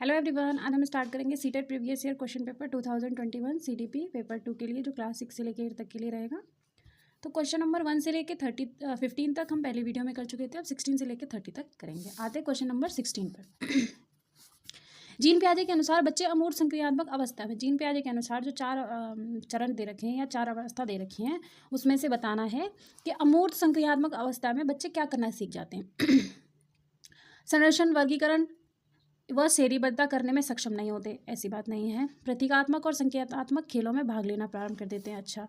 Hello everyone, आज हम start करेंगे CTET previous year question paper 2021 CDP paper 2 के लिए, जो क्लास 6 से लेकर 8 तक के लिए रहेगा। तो क्वेश्चन नंबर 1 से लेकर 15 तक हम पहले वीडियो में कर चुके थे। अब 16 से लेकर 30 तक करेंगे। आते क्वेश्चन नंबर 16 पर। जीन पियाजे के अनुसार बच्चे अमूर्त संक्रियात्मक अवस्था में, जीन पियाजे के अनुसार जो 4 चरण दे रखे हैं या 4 अवस्था दे रखी हैं, उसमें से बताना है कि अमूर्त संक्रियात्मक अवस्था में बच्चे क्या करना सीख जाते हैं। संरक्षण, वर्गीकरण वह श्रेणीबद्धता करने में सक्षम नहीं होते, ऐसी बात नहीं है। प्रतीकात्मक और संकेतात्मक खेलों में भाग लेना प्रारंभ कर देते हैं। अच्छा,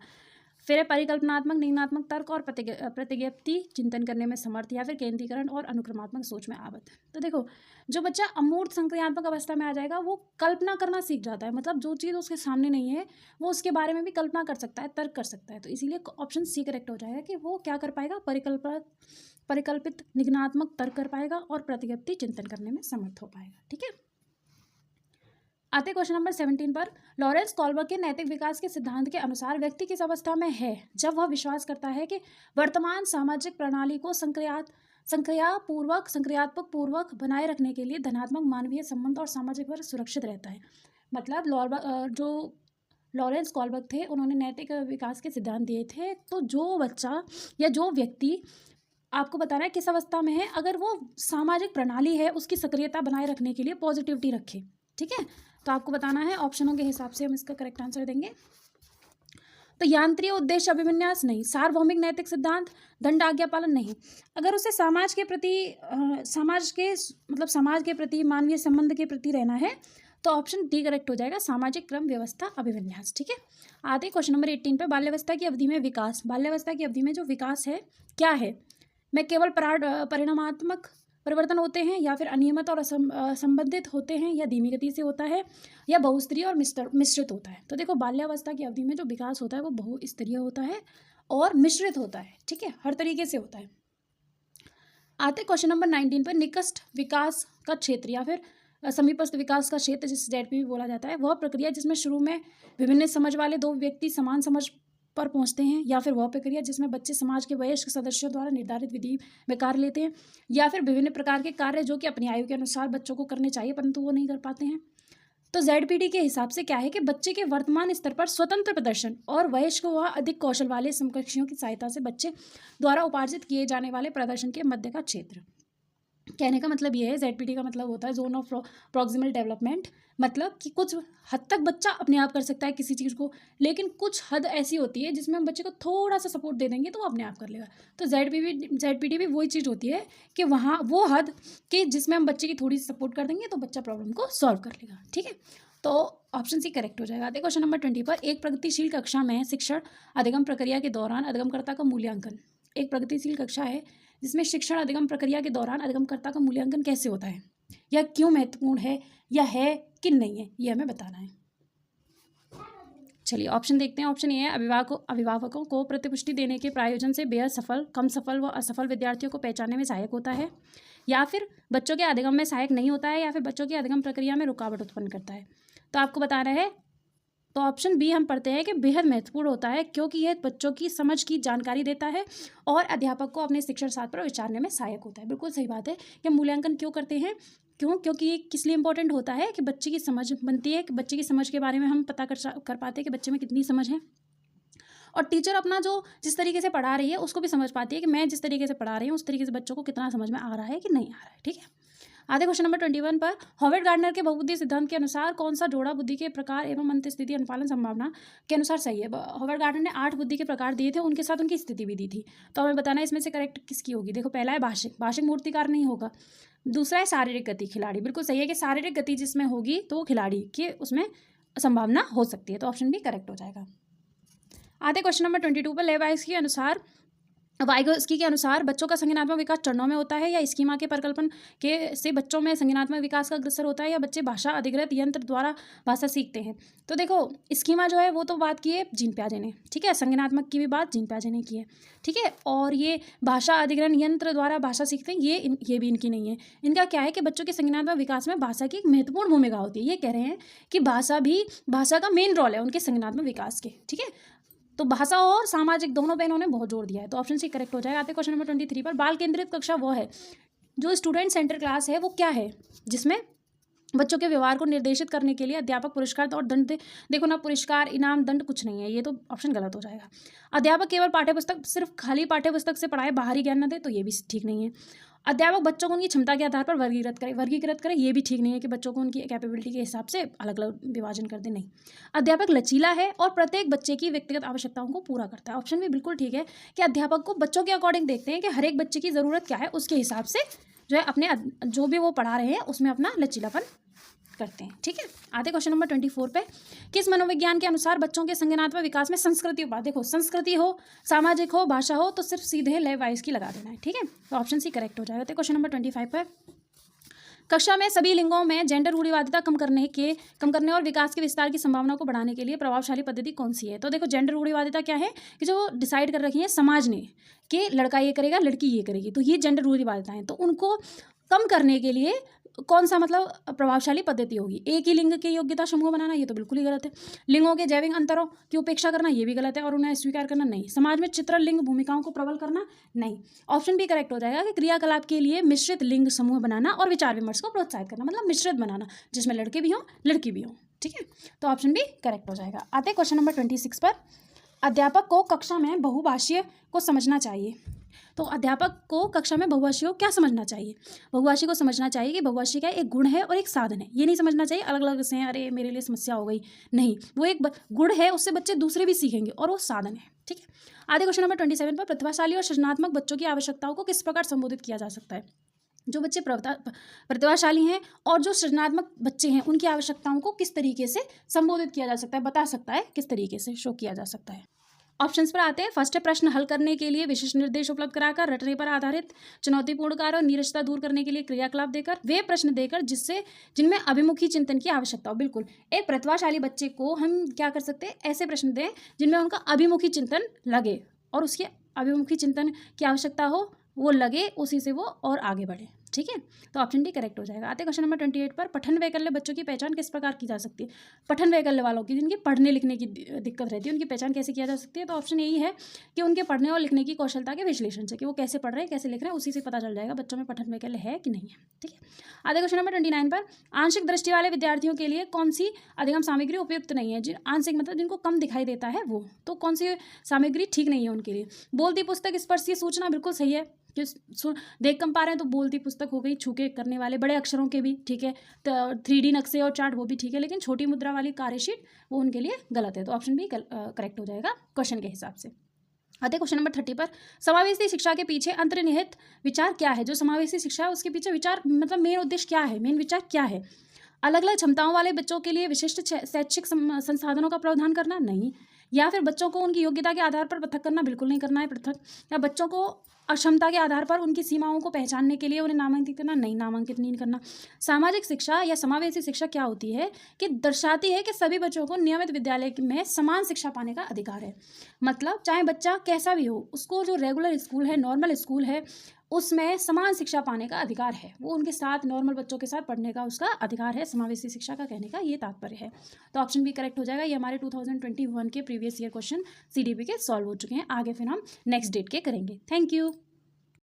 फिर परिकल्पनात्मक, निगमनात्मक तर्क और प्रतिज्ञप्ति चिंतन करने में समर्थ, या फिर केंद्रीकरण और अनुक्रमात्मक सोच में आबद्ध। तो देखो, जो बच्चा अमूर्त संक्रियात्मक अवस्था में आ जाएगा वो कल्पना करना सीख जाता है। मतलब जो चीज़ उसके सामने नहीं है वो उसके बारे में भी कल्पना कर सकता है, तर्क कर सकता है। तो इसीलिए ऑप्शन सी करेक्ट हो जाएगा कि वो क्या कर पाएगा, परिकल्पित निगमनात्मक तर्क कर पाएगा और प्रतिज्ञप्ति चिंतन करने में समर्थ हो पाएगा। ठीक है, आते क्वेश्चन नंबर 17 पर। लॉरेंस कॉल्बर्ग के नैतिक विकास के सिद्धांत के अनुसार व्यक्ति किस अवस्था में है जब वह विश्वास करता है कि वर्तमान सामाजिक प्रणाली को संक्रियात्मक पूर्वक बनाए रखने के लिए धनात्मक मानवीय संबंध और सामाजिक वर्ग सुरक्षित रहता है। मतलब जो लॉरेंस कॉल्बर्ग थे, उन्होंने नैतिक विकास के सिद्धांत दिए थे। तो जो बच्चा या जो व्यक्ति, आपको बताना है किस अवस्था में है, अगर वो सामाजिक प्रणाली है उसकी सक्रियता बनाए रखने के लिए पॉजिटिविटी रखे। ठीक है, तो आपको बताना है, ऑप्शनों के हिसाब से हम इसका करेक्ट आंसर देंगे। तो यांत्रिक उद्देश्य अभिविन्यास नहीं, सार्वभौमिक नैतिक सिद्धांत, दंड आज्ञा पालन नहीं। अगर उसे समाज के प्रति मानवीय संबंध के प्रति रहना है तो ऑप्शन डी करेक्ट हो जाएगा, सामाजिक क्रम व्यवस्था अभिविन्यास। ठीक है, आते क्वेश्चन नंबर 18 पे। बाल्यावस्था की अवधि में विकास, बाल्यावस्था की अवधि में जो विकास है क्या है, में केवल परिणामात्मक परिवर्तन होते हैं, या फिर अनियमित और असंबंधित होते हैं, या धीमी गति से होता है, या बहुस्तरीय और मिश्रित होता है। तो देखो, बाल्यावस्था की अवधि में जो विकास होता है वो बहुस्तरीय होता है और मिश्रित होता है। ठीक है, हर तरीके से होता है। आते क्वेश्चन नंबर 19 पर। निकट विकास का क्षेत्र या फिर समीपस्थ विकास का क्षेत्र, जिसे ZP भी बोला जाता है, वह प्रक्रिया जिसमें शुरू में विभिन्न समझ वाले 2 व्यक्ति समान समझ पर पहुंचते हैं, या फिर वह प्रक्रिया जिसमें बच्चे समाज के वयस्क सदस्यों द्वारा निर्धारित विधि में कार्य लेते हैं, या फिर विभिन्न प्रकार के कार्य जो कि अपनी आयु के अनुसार बच्चों को करने चाहिए परंतु वो नहीं कर पाते हैं। तो ZPD के हिसाब से क्या है कि बच्चे के वर्तमान स्तर पर स्वतंत्र प्रदर्शन और वयस्क व अधिक कौशल वाले समकक्षियों की सहायता से बच्चे द्वारा उपार्जित किए जाने वाले प्रदर्शन के मध्य का क्षेत्र। कहने का मतलब ये है, ZPD का मतलब होता है जोन ऑफ प्रॉक्सिमल डेवलपमेंट। मतलब कि कुछ हद तक बच्चा अपने आप कर सकता है किसी चीज़ को, लेकिन कुछ हद ऐसी होती है जिसमें हम बच्चे को थोड़ा सा सपोर्ट दे देंगे तो वो अपने आप कर लेगा। तो ZPD भी वही चीज़ होती है कि वहाँ वो हद कि जिसमें हम बच्चे की थोड़ी सी सपोर्ट कर देंगे तो बच्चा प्रॉब्लम को सॉल्व कर लेगा। ठीक है, तो ऑप्शन सी करेक्ट हो जाएगा। देखो क्वेश्चन नंबर 20 पर। एक प्रगतिशील कक्षा में शिक्षण अधिगम प्रक्रिया के दौरान अधिगमकर्ता का मूल्यांकन। एक प्रगतिशील कक्षा है जिसमें शिक्षण अधिगम प्रक्रिया के दौरान अधिगमकर्ता का मूल्यांकन कैसे होता है, या क्यों महत्वपूर्ण है, या है कि नहीं है, ये हमें बताना है। चलिए ऑप्शन देखते हैं। ऑप्शन ए है, अभिभावकों को प्रतिपुष्टि देने के प्रायोजन से बेहद सफल, कम सफल व असफल विद्यार्थियों को पहचानने में सहायक होता है, या फिर बच्चों के अधिगम में सहायक नहीं होता है, या फिर बच्चों की अधिगम प्रक्रिया में रुकावट उत्पन्न करता है। तो आपको बताना है, तो ऑप्शन बी हम पढ़ते हैं कि बेहद महत्वपूर्ण होता है, क्योंकि यह बच्चों की समझ की जानकारी देता है और अध्यापक को अपने शिक्षण साथ पर विचारने में सहायक होता है। बिल्कुल सही बात है कि मूल्यांकन क्यों करते हैं, क्योंकि ये किस लिए इंपॉर्टेंट होता है कि बच्चे की समझ बनती है, कि बच्चे की समझ के बारे में हम पता कर पाते हैं कि बच्चे में कितनी समझ है, और टीचर अपना जो जिस तरीके से पढ़ा रही है उसको भी समझ पाती है कि मैं जिस तरीके से पढ़ा रही हूँ उस तरीके से बच्चों को कितना समझ में आ रहा है कि नहीं आ रहा है। ठीक है, आधे क्वेश्चन नंबर 21 पर। हॉवर्ड गार्डनर के बहुबुद्धि सिद्धांत के अनुसार कौन सा जोड़ा बुद्धि के प्रकार एवं अंत स्थिति अनुपालन संभावना के अनुसार सही है। हॉवर्ड गार्डनर ने 8 बुद्धि के प्रकार दिए थे, उनके साथ उनकी स्थिति भी दी थी। तो हमें बताना है इसमें से करेक्ट किसकी होगी। देखो, पहला है भाषिक मूर्तिकार नहीं होगा। दूसरा है शारीरिक गति, खिलाड़ी। बिल्कुल सही है कि शारीरिक गति जिसमें होगी तो खिलाड़ी की उसमें संभावना हो सकती है, तो ऑप्शन भी करेक्ट हो जाएगा। आते क्वेश्चन नंबर 22 पर। वाइगोत्स्की के अनुसार बच्चों का संज्ञानात्मक विकास चरणों में होता है, या स्कीमा के परिकल्पन के से बच्चों में संज्ञानात्मक विकास का अग्रसर होता है, या बच्चे भाषा अधिग्रहित यंत्र द्वारा भाषा सीखते हैं। तो देखो, स्कीमा जो है वो तो बात की है जीन पियाजे ने। ठीक है, संज्ञानात्मक की भी बात जीन पियाजे ने की है। ठीक है, और ये भाषा अधिग्रहण यंत्र द्वारा भाषा सीखते हैं, ये भी इनकी नहीं है। इनका क्या है कि बच्चों के संज्ञानात्मक विकास में भाषा की एक महत्वपूर्ण भूमिका होती है। ये कह रहे हैं कि भाषा का मेन रोल है उनके संज्ञानात्मक विकास के। ठीक है, तो भाषा और सामाजिक दोनों पे इन्होंने बहुत जोर दिया है, तो ऑप्शन सी करेक्ट हो जाएगा। आते क्वेश्चन नंबर 23 पर। बाल केंद्रित कक्षा वो है, जो स्टूडेंट सेंटर क्लास है वो क्या है, जिसमें बच्चों के व्यवहार को निर्देशित करने के लिए अध्यापक पुरस्कार और दंड दे। देखो ना, पुरस्कार इनाम दंड कुछ नहीं है, ये तो ऑप्शन गलत हो जाएगा। अध्यापक केवल पाठ्यपुस्तक, सिर्फ खाली पाठ्यपुस्तक से पढ़ाए, बाहरी ज्ञान न दे, तो ये भी ठीक नहीं है। अध्यापक बच्चों को उनकी क्षमता के आधार पर वर्गीकृत करे, ये भी ठीक नहीं है कि बच्चों को उनकी कैपेबिलिटी के हिसाब से अलग अलग विभाजन कर दे, नहीं। अध्यापक लचीला है और प्रत्येक बच्चे की व्यक्तिगत आवश्यकताओं को पूरा करता है, ऑप्शन भी बिल्कुल ठीक है कि अध्यापक को बच्चों के अकॉर्डिंग देखते हैं कि हर एक बच्चे की ज़रूरत क्या है, उसके हिसाब से जो है अपने जो भी वो पढ़ा रहे हैं उसमें अपना लचीलापन करते हैं, ठीक है। आते क्वेश्चन नंबर 24 पे, किस मनोविज्ञान के अनुसार बच्चों के संज्ञानात्मक विकास में संस्कृति उपाधि, देखो संस्कृति हो, सामाजिक हो, भाषा हो, तो सिर्फ सीधे लय वाइज की लगा देना है, ठीक है। तो ऑप्शन सी करेक्ट हो जाएगा। तो क्वेश्चन नंबर 25 पे, कक्षा में सभी लिंगों में जेंडर रूढ़िवादिता कम करने और विकास के विस्तार की संभावना को बढ़ाने के लिए प्रभावशाली पद्धति कौन सी है। तो देखो जेंडर रूढ़िवादिता क्या है कि जो डिसाइड कर रखी है समाज ने कि लड़का ये करेगा, लड़की ये करेगी, तो ये जेंडर रूढ़िवादिता है। तो उनको कम करने के लिए कौन सा मतलब प्रभावशाली पद्धति होगी। एक ही लिंग के योग्यता समूह बनाना, ये तो बिल्कुल ही गलत है। लिंगों के जैविक अंतरों की उपेक्षा करना, ये भी गलत है। और उन्हें स्वीकार करना, नहीं। समाज में चित्रण लिंग भूमिकाओं को प्रबल करना, नहीं। ऑप्शन भी करेक्ट हो जाएगा कि क्रियाकलाप के लिए मिश्रित लिंग समूह बनाना और विचार विमर्श को प्रोत्साहित करना, मतलब मिश्रित बनाना जिसमें लड़के भी हों लड़की भी हों, ठीक है। तो ऑप्शन भी करेक्ट हो जाएगा। आते क्वेश्चन नंबर 26 पर, अध्यापक को कक्षा में बहुभाषीय को समझना चाहिए। तो अध्यापक को कक्षा में बहुभाषी को क्या समझना चाहिए। बहुभाषी को समझना चाहिए कि बहुभाषी का एक गुण है और एक साधन है। ये नहीं समझना चाहिए अलग अलग से हैं, अरे मेरे लिए समस्या हो गई, नहीं। वो एक गुण है, उससे बच्चे दूसरे भी सीखेंगे और वो साधन है, ठीक है। आगे क्वेश्चन नंबर 27 पर, प्रतिभाशाली और सृजनात्मक बच्चों की आवश्यकताओं को किस प्रकार संबोधित किया जा सकता है। जो बच्चे प्रतिभाशाली हैं और जो सृजनात्मक बच्चे हैं उनकी आवश्यकताओं को किस तरीके से संबोधित किया जा सकता है, बता सकता है किस तरीके से शो किया जा सकता है। ऑप्शंस पर आते हैं। फर्स्ट है, प्रश्न हल करने के लिए विशिष्ट निर्देश उपलब्ध कराकर, रटने पर आधारित चुनौतीपूर्ण कार्य और नीरसता दूर करने के लिए क्रियाकलाप देकर, वे प्रश्न देकर जिनमें अभिमुखी चिंतन की आवश्यकता हो। बिल्कुल, एक प्रतिभाशाली बच्चे को हम क्या कर सकते हैं, ऐसे प्रश्न दें जिनमें उनका अभिमुखी चिंतन लगे और उसके अभिमुखी चिंतन की आवश्यकता हो, वो लगे, उसी से वो और आगे बढ़े, ठीक है। तो ऑप्शन डी करेक्ट हो जाएगा। आते क्वेश्चन नंबर 28 पर, पठन वैकल्य बच्चों की पहचान किस प्रकार की जा सकती है। पठन वैकल्य वालों की, जिनकी पढ़ने लिखने की दिक्कत रहती है, उनकी पहचान कैसे किया जा सकती है। तो ऑप्शन यही है कि उनके पढ़ने और लिखने की कौशलता के विश्लेषण से, कि वो कैसे पढ़ रहे हैं, कैसे लिख रहे हैं, उसी से पता चल जाएगा बच्चों में पठन वैकल्य है कि नहीं है, ठीक है। आते क्वेश्चन नंबर 29 पर, आंशिक दृष्टि वाले विद्यार्थियों के लिए कौन सी अधिगम सामग्री उपयुक्त नहीं है। आंशिक मतलब जिनको कम दिखाई देता है वो, तो कौन सी सामग्री ठीक नहीं है उनके लिए। बोलती पुस्तक, स्पर्शीय सूचना, बिल्कुल सही है। देख कम पा रहे हैं तो बोलती पुस्तक हो गई, छूके करने वाले बड़े अक्षरों के भी, ठीक है। तो 3D नक्शे और चार्ट वो भी ठीक है, लेकिन छोटी मुद्रा वाली कार्यशीट वो उनके लिए गलत है। तो ऑप्शन भी करेक्ट हो जाएगा क्वेश्चन के हिसाब से। आते क्वेश्चन नंबर 30 पर, समावेशी शिक्षा के पीछे अंतर्निहित विचार क्या है। जो समावेशी शिक्षा है उसके पीछे विचार मतलब मेन उद्देश्य क्या है, मेन विचार क्या है। अलग अलग क्षमताओं वाले बच्चों के लिए विशिष्ट शैक्षिक संसाधनों का प्रावधान करना, नहीं। या फिर बच्चों को उनकी योग्यता के आधार पर पृथक करना, बिल्कुल नहीं करना है पृथक। या बच्चों को अक्षमता के आधार पर उनकी सीमाओं को पहचानने के लिए उन्हें नामांकित करना, नहीं, नामांकित नहीं करना। सामाजिक शिक्षा या समावेशी शिक्षा क्या होती है कि दर्शाती है कि सभी बच्चों को नियमित विद्यालय में समान शिक्षा पाने का अधिकार है। मतलब चाहे बच्चा कैसा भी हो, उसको जो रेगुलर स्कूल है, नॉर्मल स्कूल है, उसमें समान शिक्षा पाने का अधिकार है। वो उनके साथ नॉर्मल बच्चों के साथ पढ़ने का उसका अधिकार है। समावेशी शिक्षा का कहने का ये तात्पर्य है। तो ऑप्शन भी करेक्ट हो जाएगा। ये हमारे 2021 के प्रीवियस ईयर क्वेश्चन CDP के सॉल्व हो चुके हैं। आगे फिर हम नेक्स्ट डेट के करेंगे। Thank you.